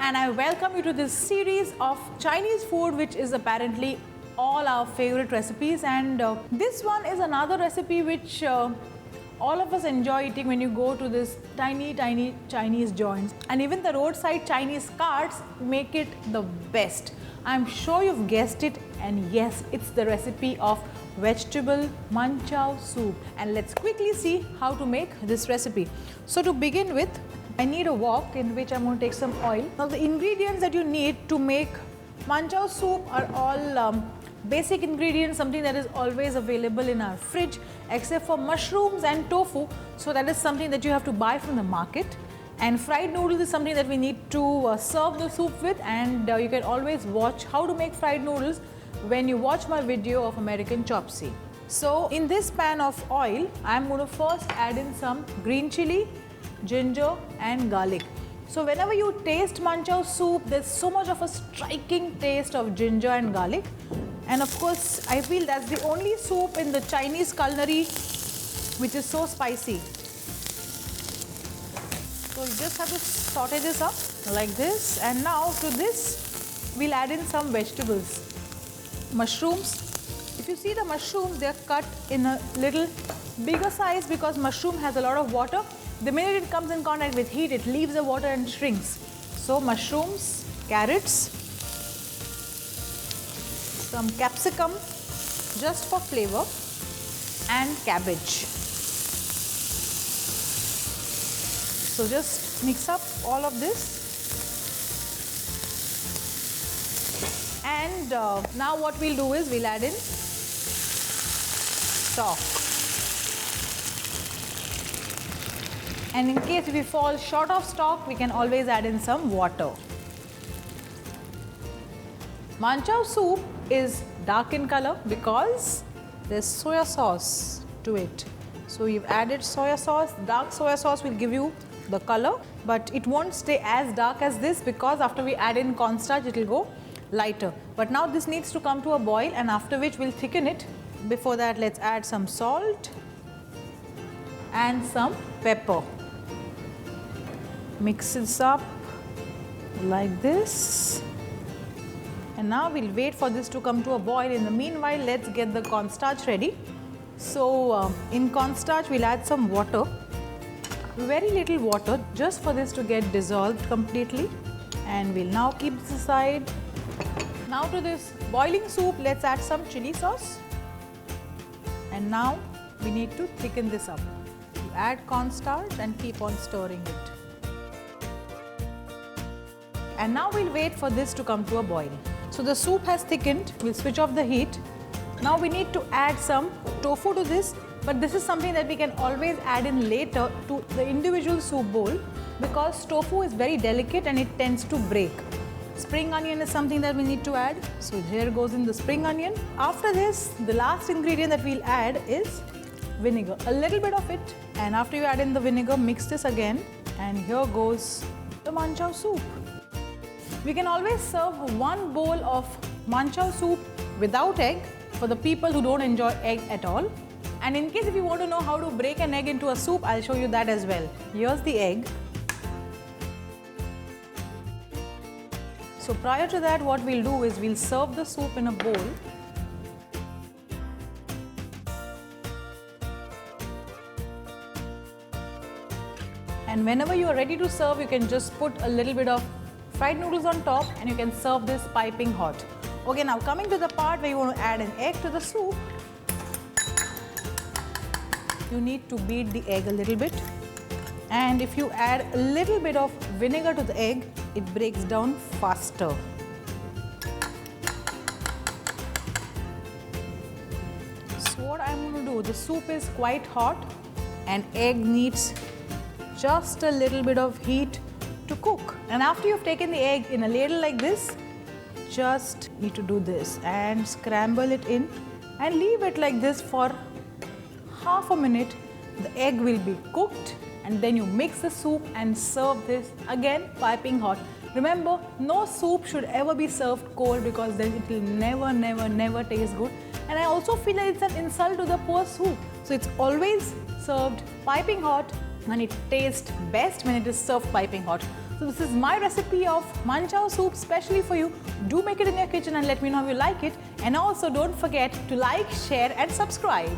and I welcome you to this series of Chinese food, which is apparently all our favorite recipes. And this one is another recipe which all of us enjoy eating when you go to this tiny Chinese joints, and even the roadside Chinese carts make it the best. I'm sure you've guessed it, and yes, it's the recipe of vegetable manchow soup. And let's quickly see how to make this recipe. So to begin with, I need a wok in which I'm going to take some oil. Now the ingredients that you need to make manchow soup are all basic ingredients, something that is always available in our fridge, except for mushrooms and tofu. So that is something that you have to buy from the market. And fried noodles is something that we need to serve the soup with, and you can always watch how to make fried noodles when you watch my video of American Chopsy. So in this pan of oil, I'm going to first add in some green chilli, ginger and garlic. So whenever you taste manchow soup, there's so much of a striking taste of ginger and garlic. And of course, I feel that's the only soup in the Chinese culinary which is so spicy. So you just have to saute this up like this, and now to this we'll add in some vegetables. Mushrooms. If you see the mushrooms, they are cut in a little bigger size because mushroom has a lot of water. The minute it comes in contact with heat, it leaves the water and shrinks. So mushrooms, carrots, some capsicum just for flavor, and cabbage. So just mix up all of this. And now what we'll do is we'll add in stock. And in case if we fall short of stock, we can always add in some water. Manchow soup is dark in color because there's soya sauce to it. So we've added soya sauce. Dark soya sauce will give you the color, but it won't stay as dark as this because after we add in cornstarch, it will go lighter. But now this needs to come to a boil, and after which we'll thicken it. Before that, let's add some salt and some pepper. Mix this up like this. And now we'll wait for this to come to a boil. In the meanwhile, let's get the cornstarch ready. So in cornstarch, we'll add some water. Very little water, just for this to get dissolved completely. And we'll now keep this aside. Now to this boiling soup, let's add some chili sauce. And now we need to thicken this up. You add cornstarch and keep on stirring it. And now we'll wait for this to come to a boil. So the soup has thickened, we'll switch off the heat. Now we need to add some tofu to this, but this is something that we can always add in later to the individual soup bowl because tofu is very delicate and it tends to break. Spring onion is something that we need to add. So here goes in the spring onion. After this, the last ingredient that we'll add is vinegar, a little bit of it. And after you add in the vinegar, mix this again. And here goes the manchow soup. We can always serve one bowl of manchow soup without egg for the people who don't enjoy egg at all. And in case if you want to know how to break an egg into a soup, I'll show you that as well. Here's the egg. So prior to that, what we'll do is we'll serve the soup in a bowl. And whenever you are ready to serve, you can just put a little bit of fried noodles on top and you can serve this piping hot. Okay, now coming to the part where you want to add an egg to the soup, you need to beat the egg a little bit. And if you add a little bit of vinegar to the egg, it breaks down faster. So what I'm going to do, the soup is quite hot and egg needs just a little bit of heat to cook. And after you've taken the egg in a ladle like this, just need to do this and scramble it in and leave it like this for half a minute. The egg will be cooked and then you mix the soup and serve this again piping hot. Remember, no soup should ever be served cold because then it will never taste good. And I also feel like it's an insult to the poor soup. So it's always served piping hot and it tastes best when it is served piping hot. So this is my recipe of manchow soup specially for you. Do make it in your kitchen and let me know if you like it. And also don't forget to like, share and subscribe.